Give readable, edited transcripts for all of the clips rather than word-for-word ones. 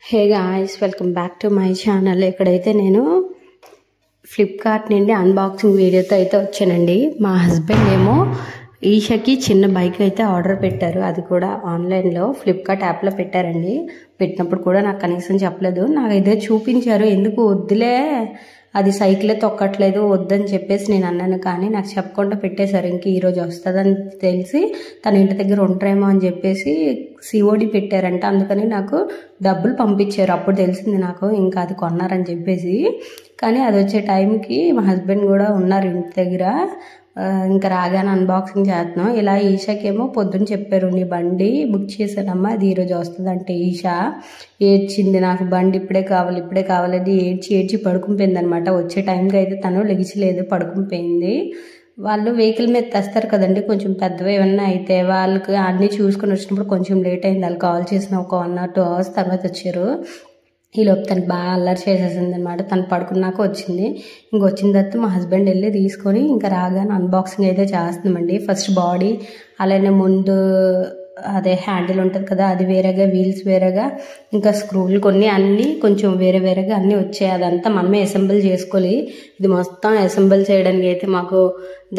Hey guys, welcome back to my channel. ఇక్కడైతే నేను Flipkart నుండి అన్బాక్సింగ్ వీడియోతో అయితే వచ్చానండి. మా హస్బెండ్ ఏమో ఈషాకి చిన్న బైక్ అయితే ఆర్డర్ పెట్టారు. అది కూడా ఆన్లైన్లో ఫ్లిప్కార్ట్ యాప్లో పెట్టారండి. పెట్టినప్పుడు కూడా నాకు కనీసం చెప్పలేదు. నాకైతే చూపించారు. ఎందుకు వద్దులే, అది సైకిలే తొక్కట్లేదు వద్దని చెప్పేసి నేను అన్నాను. కానీ నాకు చెప్పకుండా పెట్టేశారు. ఇంక ఈరోజు వస్తుందని తెలిసి తన ఇంటి దగ్గర ఉంటారేమో అని చెప్పేసి సిఓడి పెట్టారంట. అందుకని నాకు డబ్బులు పంపించారు. అప్పుడు తెలిసింది నాకు ఇంకా అది కొన్నారని చెప్పేసి. కానీ అది వచ్చే టైంకి మా హస్బెండ్ కూడా ఉన్నారు ఇంటి దగ్గర. ఇంకా రాగానే అన్బాక్సింగ్ చేస్తున్నాం. ఇలా ఈషాకేమో పొద్దున్న చెప్పారు, నీ బండి బుక్ చేశానమ్మా, అది ఈరోజు వస్తుంది అంటే ఈషా ఏడ్చింది. నాకు బండి ఇప్పుడే కావాలి అది ఏడ్చి పడుకునిపోయింది అనమాట. వచ్చే టైంకి అయితే తను లెగిచలేదు, పడుకునిపోయింది. వాళ్ళు వెహికల్ మీద తెస్తారు కదండి, కొంచెం పెద్దవి ఏమన్నా అయితే వాళ్ళకి అన్నీ చూసుకొని వచ్చినప్పుడు కొంచెం లేట్ అయింది. వాళ్ళు కాల్ చేసిన ఒక 1 or 2 hours తర్వాత వచ్చారు. ఈలోపు తను బాగా అల్లరి చేసేసింది అనమాట. తను పడుకున్నాక వచ్చింది. ఇంకొచ్చిన తర్వాత మా హస్బెండ్ వెళ్ళి తీసుకొని ఇంకా రాగానే అన్బాక్సింగ్ అయితే చేస్తున్నామండి. ఫస్ట్ బాడీ, అలానే ముందు అదే హ్యాండిల్ ఉంటుంది కదా, అది వేరేగా, వీల్స్ వేరేగా, ఇంకా స్క్రూలు కొన్ని అన్నీ కొంచెం వేరేగా అన్నీ వచ్చాయి. అదంతా మనమే అసెంబుల్ చేసుకోవాలి. ఇది మొత్తం అసెంబుల్ చేయడానికి అయితే మాకు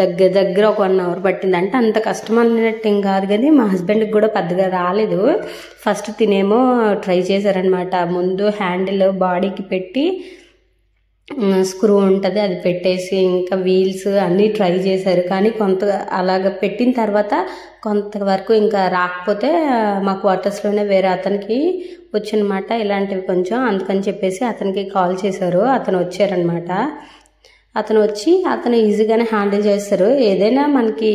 దగ్గర ఒక 1 hour పట్టింది. అంటే అంత కష్టం అన్నట్టు ఏం కాదు, కానీ మా హస్బెండ్కి కూడా పెద్దగా రాలేదు. ఫస్ట్ తినేమో ట్రై చేశారనమాట. ముందు హ్యాండిల్ బాడీకి పెట్టి స్క్రూ ఉంటుంది అది పెట్టేసి ఇంకా వీల్స్ అన్నీ ట్రై చేశారు. కానీ కొంత అలాగ పెట్టిన తర్వాత కొంతవరకు ఇంకా రాకపోతే మా క్వార్టర్స్లోనే వేరే అతనికి వచ్చనమాట ఇలాంటివి కొంచెం. అందుకని చెప్పేసి అతనికి కాల్ చేశారు. అతను వచ్చారనమాట. అతను వచ్చి అతను ఈజీగానే హ్యాండిల్ చేస్తారు. ఏదైనా మనకి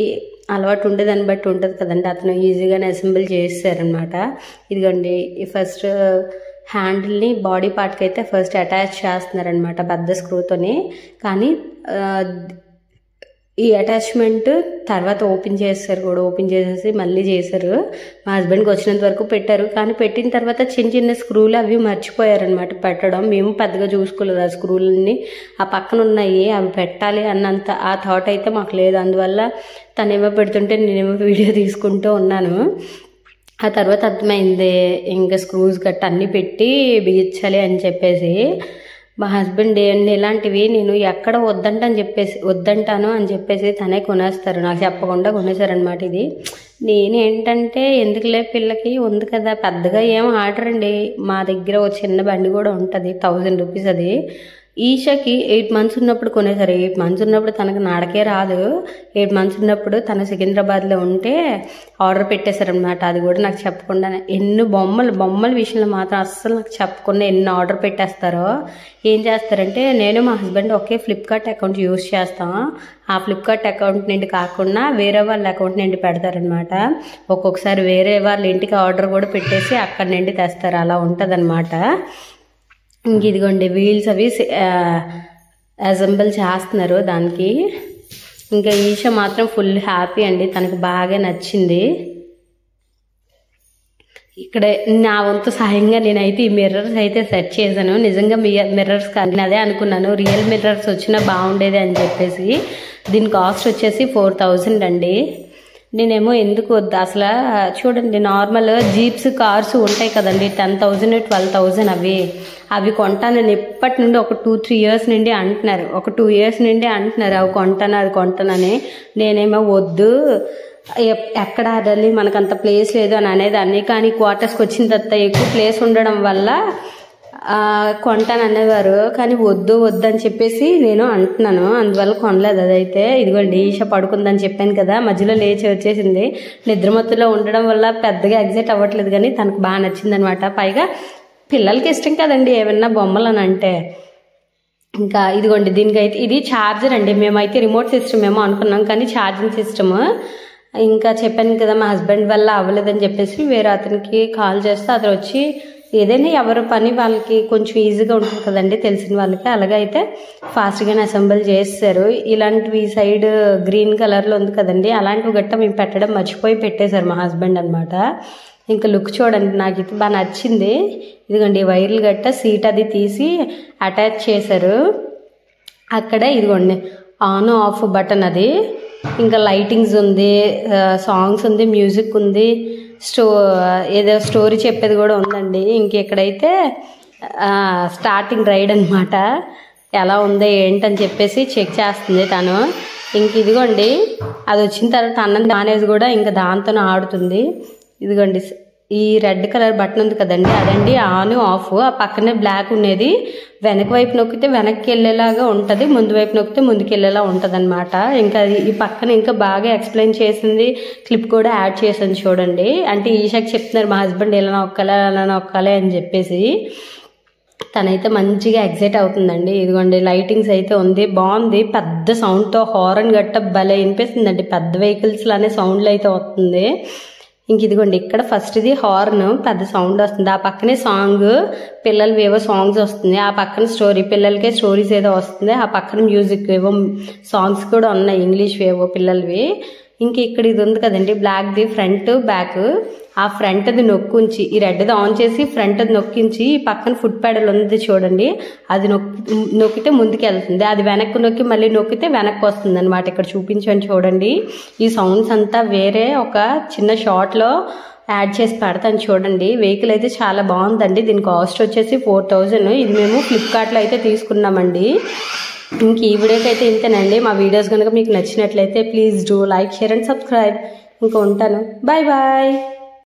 అలవాటు ఉండే దాన్ని బట్టి ఉంటుంది కదండి. అతను ఈజీగానే అసెంబుల్ చేస్తారనమాట. ఇదిగోండి ఫస్ట్ హ్యాండిల్ని బాడీ పార్ట్కి అయితే ఫస్ట్ అటాచ్ చేస్తున్నారనమాట పెద్ద స్క్రూతోని. కానీ ఈ అటాచ్మెంట్ తర్వాత ఓపెన్ చేసేసి మళ్ళీ చేశారు. మా హస్బెండ్కి వచ్చినంత వరకు పెట్టారు. కానీ పెట్టిన తర్వాత చిన్న స్క్రూలు అవి మర్చిపోయారనమాట పెట్టడం. మేము పెద్దగా చూసుకోలేదు. ఆ స్క్రూలన్నీ ఆ పక్కన ఉన్నాయి, అవి పెట్టాలి అన్నంత ఆ థాట్ అయితే మాకు లేదు. అందువల్ల తనేమో పెడుతుంటే నేనేమో వీడియో తీసుకుంటూ ఉన్నాను. ఆ తర్వాత అర్థమైంది ఇంకా స్క్రూస్ గట్ట అన్నీ పెట్టి బిగించాలి అని చెప్పేసి. మా హస్బెండ్ ఇలాంటివి నేను ఎక్కడ వద్దంటాను అని చెప్పేసి తనే కొనేస్తారు. నాకు చెప్పకుండా కొనేసారనమాట. ఇది నేనేంటంటే ఎందుకులే, పిల్లకి ఉంది కదా, పెద్దగా ఏం ఆర్డర్ అండి. మా దగ్గర ఒక చిన్న బండి కూడా ఉంటుంది, 1000 rupees. అది ఈషాకి 8 months ఉన్నప్పుడు కొనేసారు. 8 months ఉన్నప్పుడు తనకు నడకే రాదు. 8 months ఉన్నప్పుడు తను సికింద్రాబాద్లో ఉంటే ఆర్డర్ పెట్టేశారనమాట. అది కూడా నాకు చెప్పకుండా. ఎన్ని బొమ్మల విషయంలో మాత్రం అస్సలు నాకు చెప్పకుండా ఎన్ని ఆర్డర్ పెట్టేస్తారో. ఏం చేస్తారంటే, నేను మా హస్బెండ్ ఒకే ఫ్లిప్కార్ట్ అకౌంట్ యూజ్ చేస్తాం. ఆ ఫ్లిప్కార్ట్ అకౌంట్ నుండి కాకుండా వేరే వాళ్ళ అకౌంట్ నుండి పెడతారనమాట. ఒక్కొక్కసారి వేరే వాళ్ళ ఇంటికి ఆర్డర్ కూడా పెట్టేసి అక్కడి నుండి తెస్తారు. అలా ఉంటుంది అనమాట. ఇంక ఇదిగోండి వీల్స్ అవి అసెంబుల్ చేస్తున్నారు దానికి. ఇంకా ఈషా మాత్రం ఫుల్ హ్యాపీ అండి, తనకు బాగా నచ్చింది. ఇక్కడ నా వంతు సహాయంగా నేనైతే ఈ మిర్రర్స్ అయితే సెట్ చేశాను. నిజంగా మిర్రర్స్ కానీ అదే అనుకున్నాను, రియల్ మిర్రర్స్ వచ్చినా బాగుండేది అని చెప్పేసి. దీని కాస్ట్ వచ్చేసి 4000 అండి. నేనేమో ఎందుకు వద్దు అసలు. చూడండి, నార్మల్ జీప్స్ కార్స్ ఉంటాయి కదండి, 10,000 12,000 అవి కొంటానని ఎప్పటి నుండి ఒక 2-3 years నుండి అంటున్నారు. ఒక 2 years నుండి అంటున్నారు అవి కొంటానని. నేనేమో వద్దు, ఎక్కడ ఆడాలి, మనకంత ప్లేస్ లేదు అని అనేదాన్ని. కానీ క్వార్టర్స్కి వచ్చిన తర్వాత ఎక్కువ ప్లేస్ ఉండడం వల్ల కొంటాను అనేవారు. కానీ వద్దు అని చెప్పేసి నేను అంటున్నాను. అందువల్ల కొనలేదు. అదైతే ఇదిగోండి ఈషా పడుకుందని చెప్పాను కదా, మధ్యలో లేచి వచ్చేసింది. నిద్రమత్తులో ఉండడం వల్ల పెద్దగా ఎగ్జైట్ అవ్వట్లేదు, కానీ తనకు బాగా నచ్చింది అనమాట. పైగా పిల్లలకి ఇష్టం కదండి ఏమన్నా బొమ్మలు అని అంటే. ఇంకా ఇదిగోండి దీనికైతే ఇది ఛార్జర్ అండి. మేమైతే రిమోట్ సిస్టమ్ ఏమో అనుకున్నాం, కానీ ఛార్జింగ్ సిస్టమ్. ఇంకా చెప్పాను కదా మా హస్బెండ్ వల్ల అవ్వలేదని చెప్పేసి వేరే అతనికి కాల్ చేస్తే అతను వచ్చి ఏదైనా ఎవరి పని వాళ్ళకి కొంచెం ఈజీగా ఉంటుంది కదండి తెలిసిన వాళ్ళకి, అలాగైతే ఫాస్ట్గానే అసెంబుల్ చేస్తారు. ఇలాంటివి సైడ్ గ్రీన్ కలర్లో ఉంది కదండి, అలాంటివి గట్ట మేము పెట్టడం మర్చిపోయి పెట్టేశారు మా హస్బెండ్ అనమాట. ఇంకా లుక్ చూడండి, నాకు ఇది బాగా నచ్చింది. ఇదిగోండి వైర్లు గట్ట సీట్ అది తీసి అటాచ్ చేశారు. అక్కడే ఇదిగోండి ఆన్ ఆఫ్ బటన్ అది. ఇంకా లైటింగ్స్ ఉంది, సాంగ్స్ ఉంది, మ్యూజిక్ ఉంది, ఏదో స్టోరీ చెప్పేది కూడా ఉందండి. ఇంకెక్కడైతే స్టార్టింగ్ రైడ్ అనమాట. ఎలా ఉందో ఏంటని చెప్పేసి చెక్ చేస్తుంది తను. ఇంక ఇదిగోండి అది వచ్చిన తర్వాత అన్నం నానేది కూడా ఇంకా దాంతోనే ఆడుతుంది. ఇదిగోండి ఈ రెడ్ కలర్ బటన్ ఉంది కదండి, అదండి ఆన్ ఆఫ్. ఆ పక్కనే బ్లాక్ ఉండేది వెనక వైపు నొక్కితే వెనక్కి వెళ్ళేలాగా ఉంటుంది, ముందు వైపు నొక్కితే ముందుకు వెళ్ళేలా ఉంటుంది అనమాట. ఇంకా ఈ పక్కన ఇంకా బాగా ఎక్స్ప్లెయిన్ చేసింది, క్లిప్ కూడా యాడ్ చేసింది చూడండి. అంటే ఈషాకి చెప్తున్నారు మా హస్బెండ్ ఇలా నొక్కాలి అలా నొక్కాలి అని చెప్పేసి. తనైతే మంచిగా ఎగ్జైట్ అవుతుందండి. ఇదిగోండి లైటింగ్స్ అయితే ఉంది, బాగుంది. పెద్ద సౌండ్తో హారన్ గట్ట భలే వినిపిస్తుందండి, పెద్ద వెహికల్స్ లానే సౌండ్లు అయితే వస్తుంది. ఇంక ఇదిగోండి ఇక్కడ ఫస్ట్ ఇది హార్న్ పెద్ద సౌండ్ వస్తుంది, ఆ పక్కనే సాంగ్ పిల్లలు ఏవో సాంగ్స్ వస్తుంది, ఆ పక్కన స్టోరీ పిల్లలకే స్టోరీస్ ఏదో వస్తుంది, ఆ పక్కన మ్యూజిక్ ఏవో సాంగ్స్ కూడా ఉన్నాయి ఇంగ్లీష్ ఏవో పిల్లలవి. ఇంక ఇక్కడ ఇది ఉంది కదండి బ్లాక్ది ఫ్రంట్ బ్యాక్, ఆ ఫ్రంట్ది నొక్కించి ఈ రెడ్ది ఆన్ చేసి ఫ్రంట్ది నొక్కించి ఈ పక్కన ఫుట్ ప్యాడల్ ఉంది చూడండి, అది నొక్కితే ముందుకు వెళ్తుంది, అది వెనక్కి నొక్కి మళ్ళీ నొక్కితే వెనక్కి వస్తుంది అనమాట. ఇక్కడ చూపించండి చూడండి. ఈ సౌండ్స్ అంతా వేరే ఒక చిన్న షార్ట్లో యాడ్ చేసి పెడతాను చూడండి. వెహికల్ అయితే చాలా బాగుందండి. దీని కాస్ట్ వచ్చేసి 4000. ఇది మేము ఫ్లిప్కార్ట్లో అయితే తీసుకున్నామండి. ఇంక ఈ వీడియోకి అయితే ఇంతేనండి. మా వీడియోస్ కనుక మీకు నచ్చినట్లయితే please do like, share and subscribe. ఇంకా ఉంటాను. Bye bye.